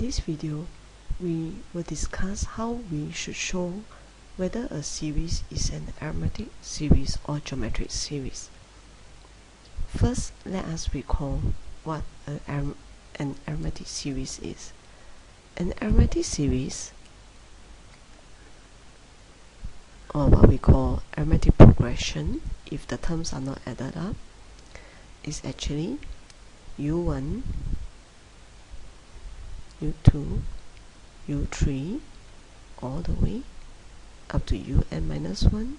this video, we will discuss how we should show whether a series is an arithmetic series or geometric series. First, let us recall what an arithmetic series is. An arithmetic series, or what we call arithmetic progression, if the terms are not added up, is actually U1, U2, U3, all the way up to UN minus 1,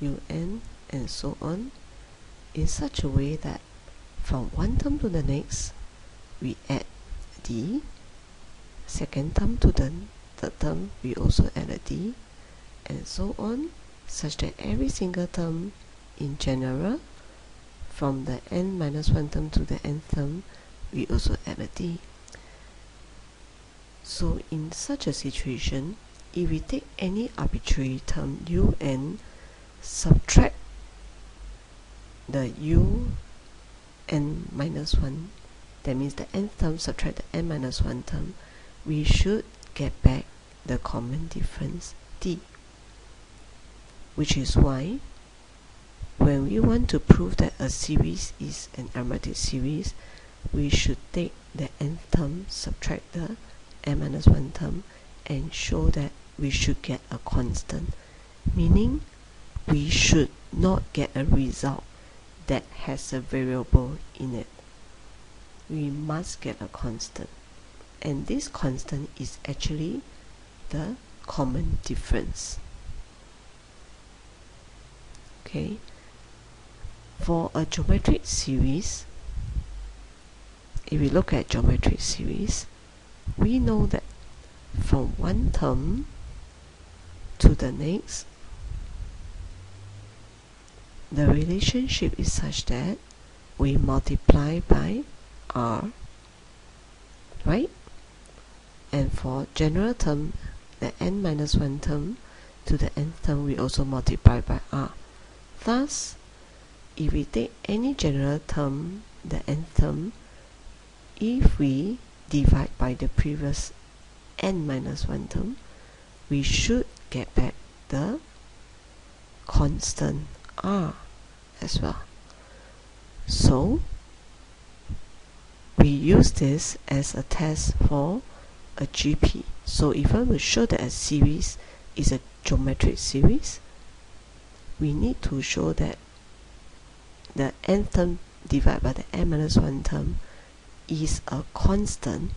UN, and so on, in such a way that from one term to the next, we add D, second term to the third term, we also add a D, and so on, such that every single term in general, from the n minus 1 term to the nth term, we also add a D. So in such a situation, if we take any arbitrary term un, subtract the un minus 1, that means the nth term subtract the n minus 1 term, we should get back the common difference D. Which is why when we want to prove that a series is an arithmetic series, we should take the nth term, subtract the n minus 1 term, and show that we should get a constant, meaning we should not get a result that has a variable in it. We must get a constant, and this constant is actually the common difference. Okay, for a geometric series, if we look at geometric series, we know that from one term to the next, the relationship is such that we multiply by R, right? And for general term, the n minus 1 term to the nth term, we also multiply by R. Thus, if we take any general term, the nth term, if we divide by the previous n minus 1 term, we should get back the constant R as well. So, we use this as a test for a GP. So if I will show that a series is a geometric series, we need to show that the nth term divided by the n minus 1 term is a constant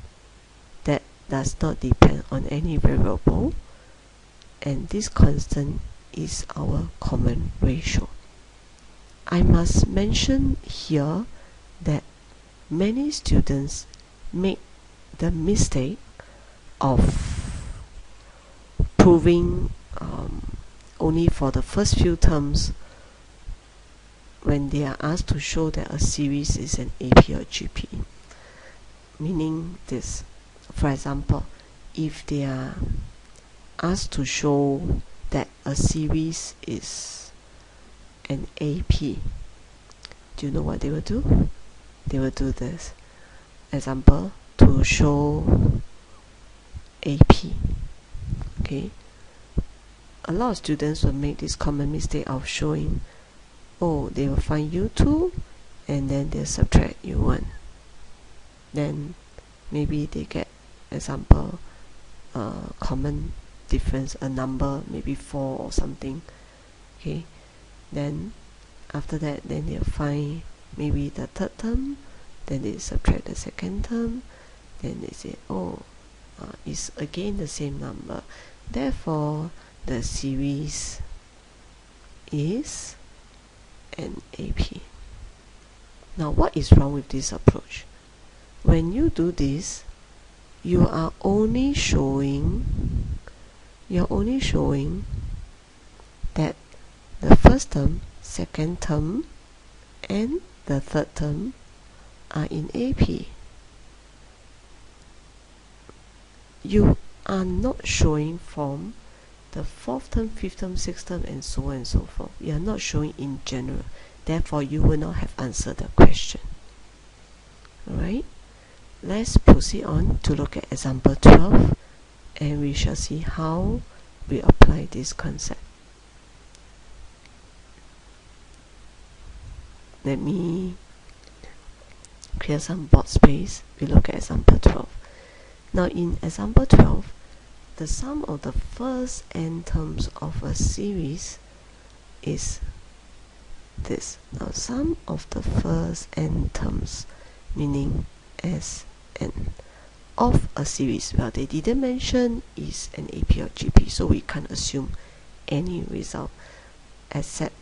that does not depend on any variable, and this constant is our common ratio. I must mention here that many students make the mistake of proving only for the first few terms when they are asked to show that a series is an AP or GP. Meaning this, for example, if they are asked to show that a series is an AP, do you know what they will do? They will do this. Example, to show AP. Okay, a lot of students will make this common mistake of showing, oh, they will find U2 and then they subtract U1. Then maybe they get, example, common difference, a number, maybe 4 or something. Okay, then after that, then they'll find maybe the third term, then they subtract the second term, then they say, oh, it's again the same number, therefore the series is an AP. Now, what is wrong with this approach? When you do this, you are only showing that the first term, second term, and the third term are in AP. You are not showing from the fourth term, fifth term, sixth term, and so on and so forth. You are not showing in general. Therefore, you will not have answered the question. Alright? let's proceed on to look at example 12, and we shall see how we apply this concept. Let me clear some board space. We look at example 12. Now in example 12, the sum of the first n terms of a series is this. Now sum of the first n terms, meaning Sn, of a series. Well, they didn't mention is an AP or GP, so we can't assume any result except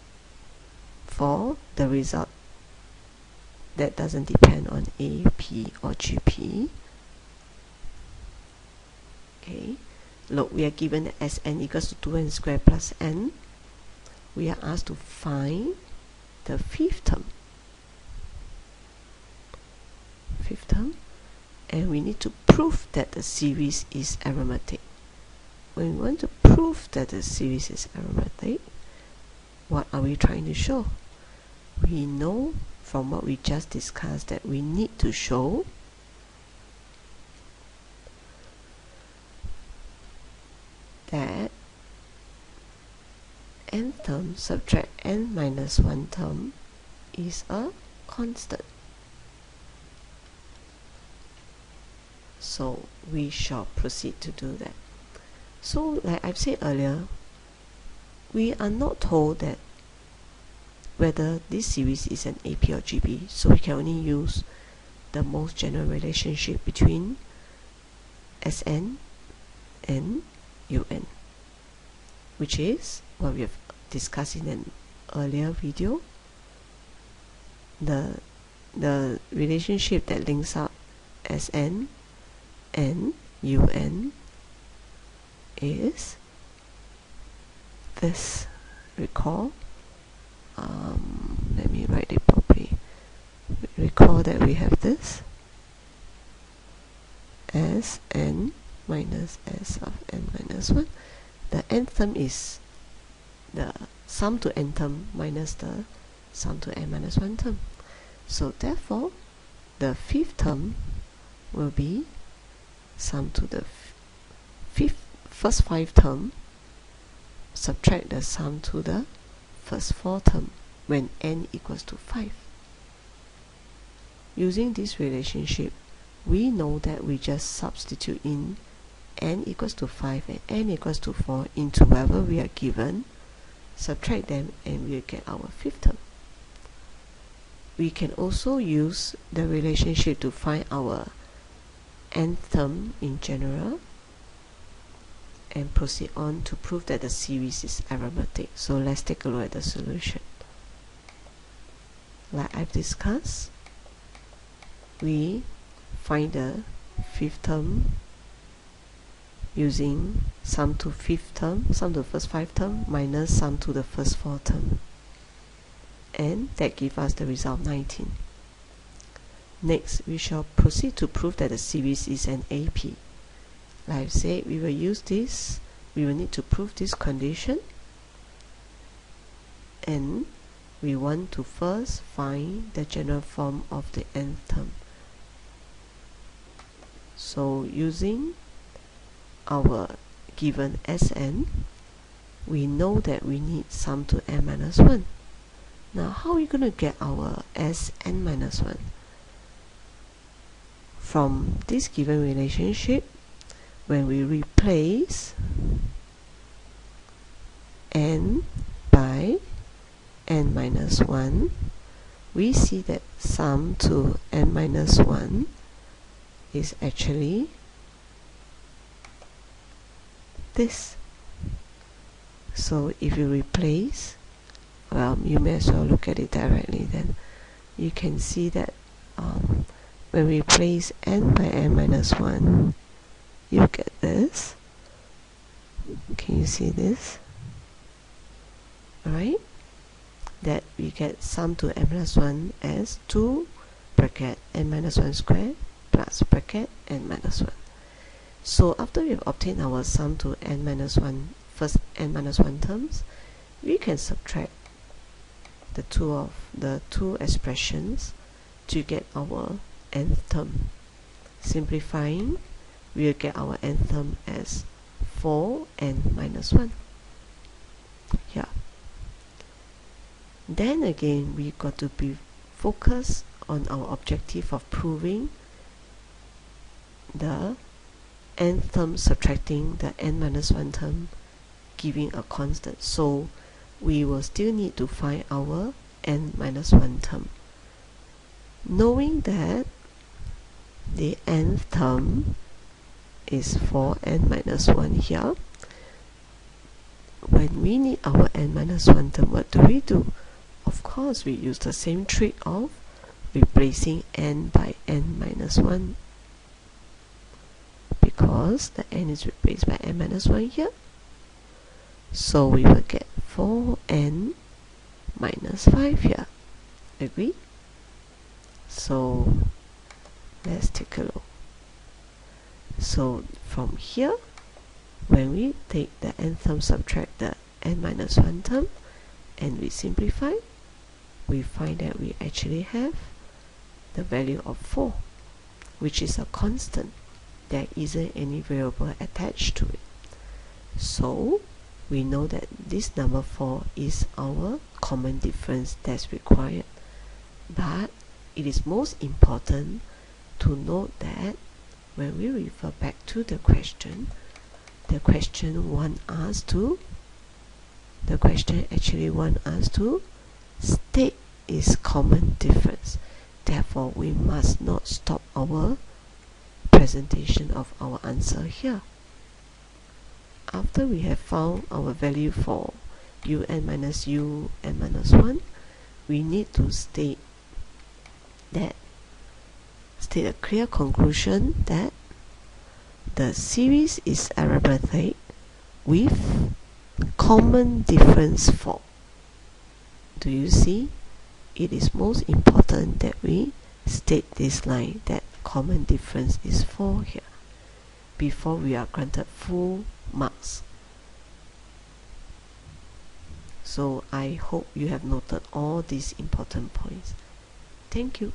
for the result that doesn't depend on AP or GP. Okay, look, we are given that Sn equals to 2n squared plus n. We are asked to find the fifth term. And we need to prove that the series is arithmetic. When we want to prove that the series is arithmetic, what are we trying to show? We know from what we just discussed that we need to show that n term subtract n minus 1 term is a constant. So we shall proceed to do that. So like I've said earlier, we are not told that whether this series is an AP or GP, so we can only use the most general relationship between Sn and Un, which is what we have discussed in an earlier video. The relationship that links up Sn and Un is this. Recall, let me write it properly. Recall that we have this Sn minus S of n minus 1. The nth term is the sum to n term minus the sum to n minus 1 term. So therefore, the fifth term will be sum to the first 5 term, subtract the sum to the first 4 term when n equals to 5. Using this relationship, we know that we just substitute in n equals to 5 and n equals to 4 into wherever we are given, subtract them, and we'll get our fifth term. We can also use the relationship to find our nth term in general and proceed on to prove that the series is arithmetic. So let's take a look at the solution. Like I've discussed, we find the fifth term using sum to fifth term, sum to the first 5 term minus sum to the first 4 term, and that gives us the result 19. Next, we shall proceed to prove that the series is an AP. Like I've said, we will use this, we will need to prove this condition, and we want to first find the general form of the nth term. So using our given Sn, we know that we need sum to n minus 1. Now how are we going to get our Sn minus 1? From this given relationship, when we replace n by n minus 1, we see that sum to n minus 1 is actually this. So if you replace, well, you may as well look at it directly, then you can see that when we replace n by n minus 1, you get this. Can you see this? Alright, that we get sum to n minus 1 as 2 bracket n minus 1 squared plus bracket n minus 1. So after we have obtained our sum to n minus 1, first n minus 1 terms, we can subtract the two expressions to get our nth term. Simplifying, we will get our nth term as 4n minus 1. Yeah. Then again, we got to be focused on our objective of proving the nth term subtracting the n minus 1 term giving a constant. So we will still need to find our n minus 1 term. Knowing that the nth term is 4n minus 1 here, when we need our n minus 1 term, what do? Of course, we use the same trick of replacing n by n minus 1, because the n is replaced by n minus 1 here. So we will get 4n minus 5 here. Agree? So let's take a look. So from here, when we take the nth term, subtract the n minus 1 term, and we simplify, we find that we actually have the value of 4, which is a constant. There isn't any variable attached to it. So we know that this number 4 is our common difference that's required. But it is most important to note that when we refer back to the question actually wants us to state its common difference. Therefore, we must not stop our presentation of our answer here. After we have found our value for un minus u n minus 1, we need to state a clear conclusion that the series is arithmetic with common difference 4. Do you see? It is most important that we state this line, that common difference is 4 here, before we are granted full marks. So I hope you have noted all these important points. Thank you.